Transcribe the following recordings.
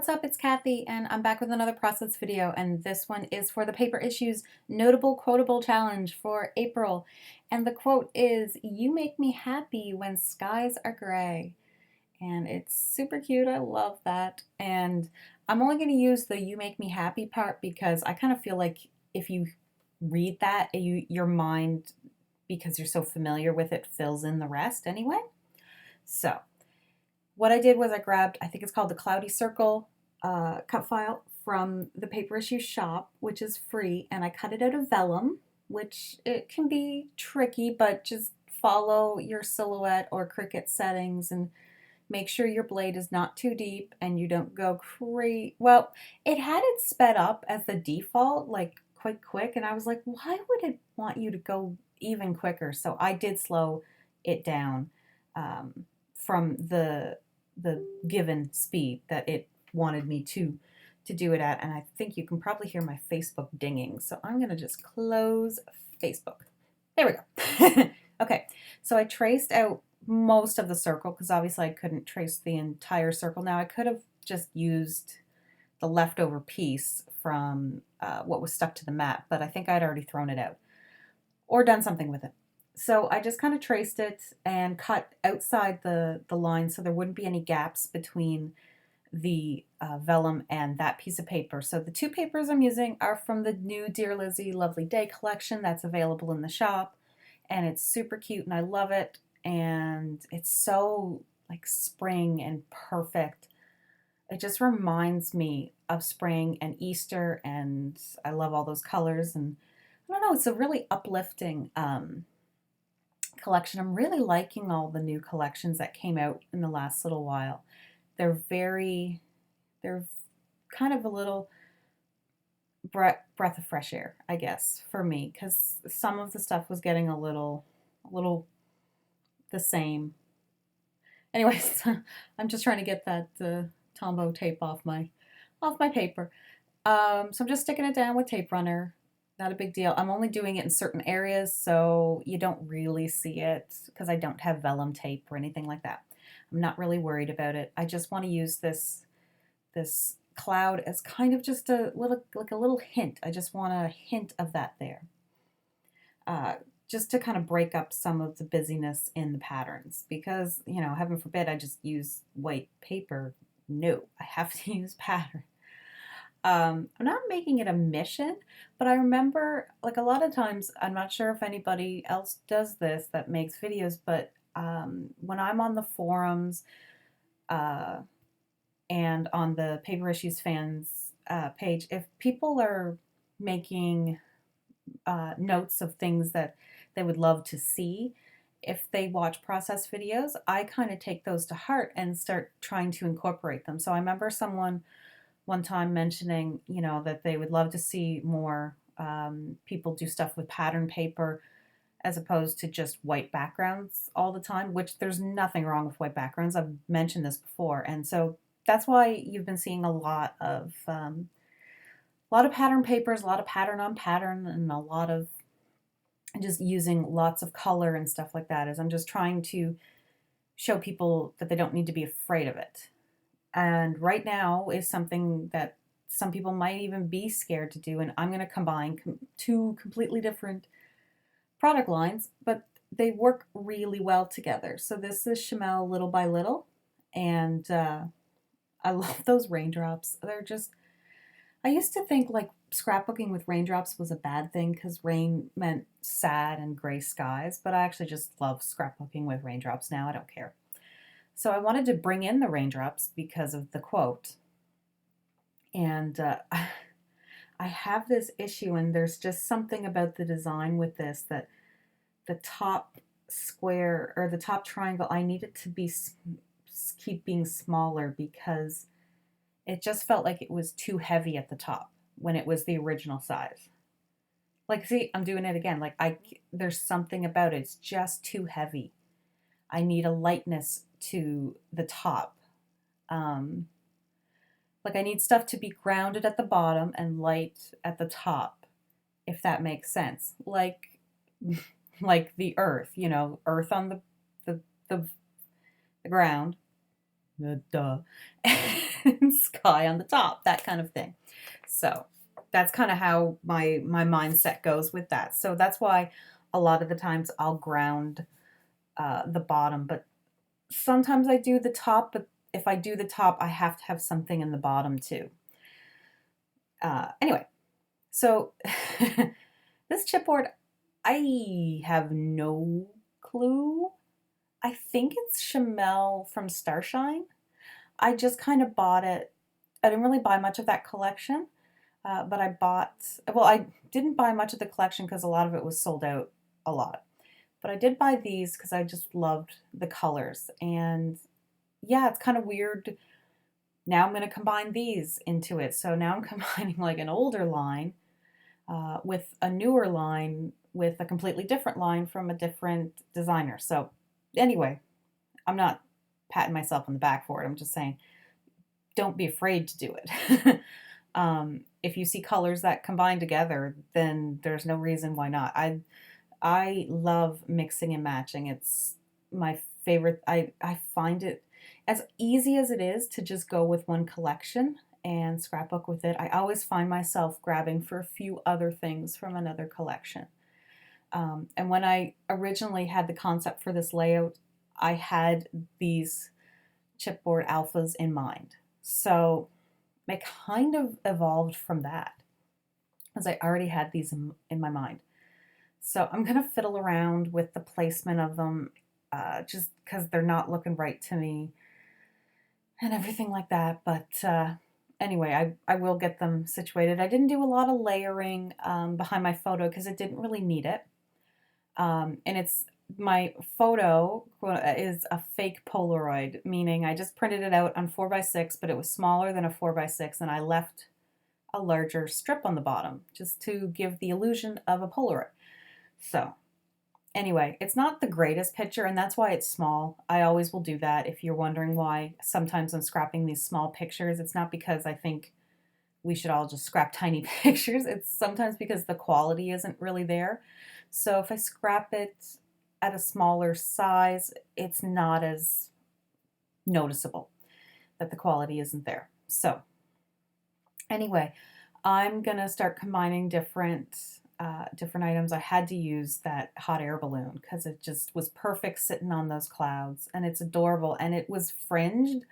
What's up? It's Kathy, and I'm back with another process video, and this one is for the Paper Issues Notable Quotable Challenge for April. And the quote is, "You make me happy when skies are gray." And it's super cute. I love that. And I'm only going to use the "you make me happy" part because I kind of feel like if you read that, your mind, because you're so familiar with it, fills in the rest anyway. So what I did was I grabbed, I think it's called the Cloudy Circle cut file from the Paper Issue shop, which is free, and I cut it out of vellum, which it can be tricky, but just follow your silhouette or Cricut settings and make sure your blade is not too deep and you don't go crazy. Well, it had it sped up as the default, like quite quick, and I was like, why would it want you to go even quicker? So I did slow it down from the given speed that it wanted me to do it at. And I think you can probably hear my Facebook dinging. So I'm going to just close Facebook. There we go. Okay, so I traced out most of the circle because obviously I couldn't trace the entire circle. Now I could have just used the leftover piece from what was stuck to the mat, but I think I'd already thrown it out or done something with it. So I just kind of traced it and cut outside the line so there wouldn't be any gaps between the vellum and that piece of paper. So the two papers I'm using are from the new Dear Lizzie Lovely Day collection that's available in the shop. And it's super cute and I love it. And it's so like spring and perfect. It just reminds me of spring and Easter, and I love all those colors. And I don't know, it's a really uplifting collection. I'm really liking all the new collections that came out in the last little while. They're kind of a little breath of fresh air, I guess, for me, because some of the stuff was getting a little the same. Anyways, I'm just trying to get that Tombow tape off my paper. So I'm just sticking it down with tape runner. Not a big deal. I'm only doing it in certain areas, so you don't really see it because I don't have vellum tape or anything like that. I'm not really worried about it. I just want to use this cloud as kind of just a little hint. I just want a hint of that there. Just to kind of break up some of the busyness in the patterns because, you know, heaven forbid I just use white paper. No, I have to use pattern. I'm not making it a mission, but I remember like a lot of times, I'm not sure if anybody else does this that makes videos, but when I'm on the forums and on the Paper Issues fans page, if people are making notes of things that they would love to see, if they watch process videos, I kind of take those to heart and start trying to incorporate them. So I remember someone one time mentioning, you know, that they would love to see more people do stuff with pattern paper as opposed to just white backgrounds all the time, which there's nothing wrong with white backgrounds. I've mentioned this before. And so that's why you've been seeing a lot of pattern papers, a lot of pattern on pattern, and a lot of just using lots of color and stuff like that, is I'm just trying to show people that they don't need to be afraid of it. And right now is something that some people might even be scared to do, and I'm going to combine two completely different product lines, but they work really well together. So this is Chamel Little by Little, and I love those raindrops. They're just, I used to think like scrapbooking with raindrops was a bad thing because rain meant sad and gray skies, but I actually just love scrapbooking with raindrops now. I don't care. So I wanted to bring in the raindrops because of the quote. And I have this issue, and there's just something about the design with this that the top square or the top triangle, I need it to be keep being smaller because it just felt like it was too heavy at the top when it was the original size. Like, see, I'm doing it again. Like, there's something about it. It's just too heavy. I need a lightness to the top. Like, I need stuff to be grounded at the bottom and light at the top, if that makes sense. Like the earth, you know, earth on the ground, duh, and sky on the top, that kind of thing. So that's kind of how my mindset goes with that. So that's why a lot of the times I'll ground the bottom, but sometimes I do the top. But if I do the top, I have to have something in the bottom too. Anyway, so this chipboard, I have no clue. I think it's Chamel from Starshine. I just kind of bought it. I didn't really buy much of that collection, but I bought, well, I didn't buy much of the collection because a lot of it was sold out a lot. But I did buy these because I just loved the colors. And yeah, it's kind of weird. Now I'm going to combine these into it. So now I'm combining like an older line with a newer line with a completely different line from a different designer. So anyway, I'm not patting myself on the back for it. I'm just saying, don't be afraid to do it. If you see colors that combine together, then there's no reason why not. I love mixing and matching. It's my favorite. I find it as easy as it is to just go with one collection and scrapbook with it. I always find myself grabbing for a few other things from another collection. And when I originally had the concept for this layout, I had these chipboard alphas in mind. So it kind of evolved from that, as I already had these in my mind. So I'm going to fiddle around with the placement of them just because they're not looking right to me and everything like that. But anyway, I will get them situated. I didn't do a lot of layering behind my photo because it didn't really need it. And it's my photo is a fake Polaroid, meaning I just printed it out on 4x6, but it was smaller than a 4x6, and I left a larger strip on the bottom just to give the illusion of a Polaroid. So anyway, it's not the greatest picture, and that's why it's small. I always will do that. If you're wondering why sometimes I'm scrapping these small pictures, it's not because I think we should all just scrap tiny pictures. It's sometimes because the quality isn't really there. So if I scrap it at a smaller size, it's not as noticeable that the quality isn't there. So anyway, I'm gonna start combining different items. I had to use that hot air balloon because it just was perfect sitting on those clouds, and it's adorable, and it was fringed,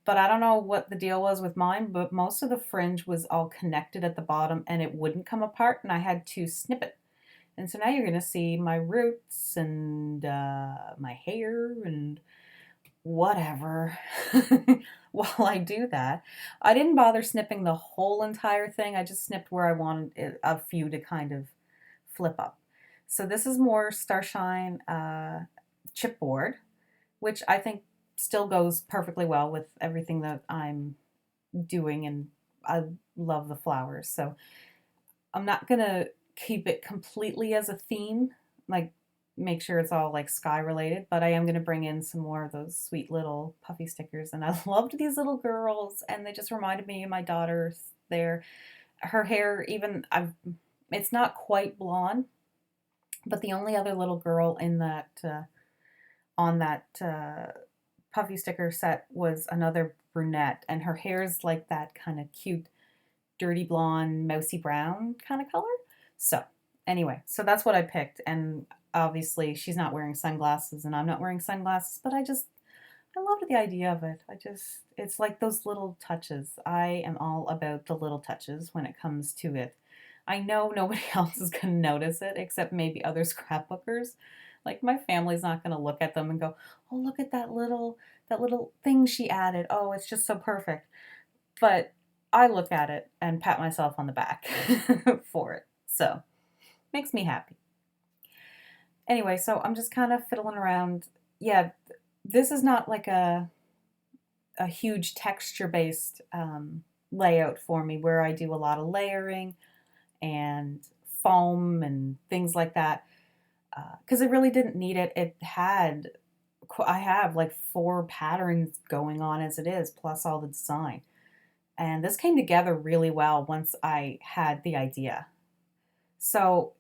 but I don't know what the deal was with mine, but most of the fringe was all connected at the bottom and it wouldn't come apart, and I had to snip it. And so now you're going to see my roots and my hair and whatever while I do that. I didn't bother snipping the whole entire thing. I just snipped where I wanted a few to kind of flip up. So this is more Starshine chipboard, which I think still goes perfectly well with everything that I'm doing, and I love the flowers. So I'm not going to keep it completely as a theme, like make sure it's all like sky related, but I am going to bring in some more of those sweet little puffy stickers. And I loved these little girls, and they just reminded me of my daughter's there. Her hair, even it's not quite blonde, but the only other little girl in that on that puffy sticker set was another brunette, and her hair's like that kind of cute dirty blonde mousy brown kind of color. So anyway, so that's what I picked, and obviously she's not wearing sunglasses and I'm not wearing sunglasses, but I loved the idea of it. It's like those little touches. I am all about the little touches when it comes to it. I know nobody else is going to notice it except maybe other scrapbookers. Like my family's not going to look at them and go, "Oh, look at that little thing she added. Oh, it's just so perfect." But I look at it and pat myself on the back for it. So, makes me happy. Anyway, so I'm just kind of fiddling around. Yeah, this is not like a huge texture-based layout for me where I do a lot of layering and foam and things like that, because it really didn't need it. I have like 4 patterns going on as it is, plus all the design. And this came together really well once I had the idea. So,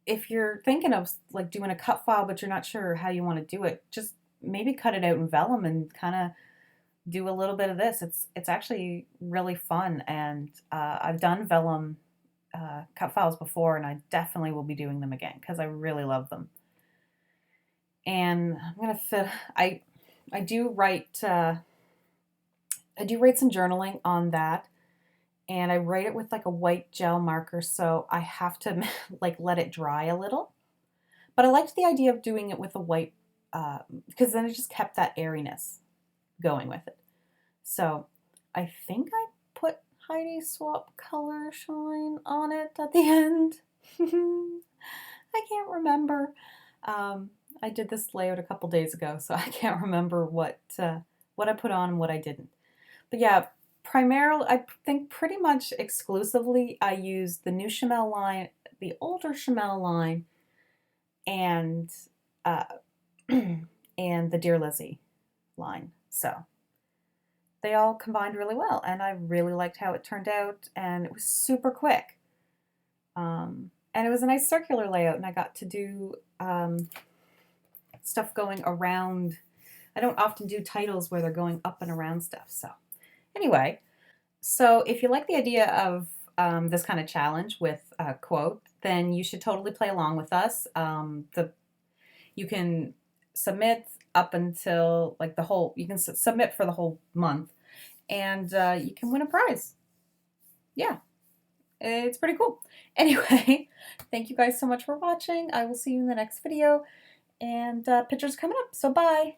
if you're thinking of like doing a cut file, but you're not sure how you want to do it, just maybe cut it out in vellum and kind of do a little bit of this. It's actually really fun, and I've done vellum cut files before, and I definitely will be doing them again because I really love them. And I'm gonna fit. I do write some journaling on that, and I write it with like a white gel marker, so I have to like let it dry a little. But I liked the idea of doing it with a white because then it just kept that airiness going with it. So I think I put Heidi Swap Color Shine on it at the end. I can't remember. I did this layout a couple days ago, so I can't remember what I put on and what I didn't. But yeah, primarily, I think pretty much exclusively, I used the new Chamel line, the older Chamel line, and uh, and the Dear Lizzie line. So they all combined really well, and I really liked how it turned out, and it was super quick. And it was a nice circular layout, and I got to do stuff going around. I don't often do titles where they're going up and around stuff. So anyway, so if you like the idea of this kind of challenge with a quote, then you should totally play along with us. You can submit up until like the whole, you can submit for the whole month, and you can win a prize. Yeah, it's pretty cool. Anyway, thank you guys so much for watching. I will see you in the next video, and pictures coming up, so bye.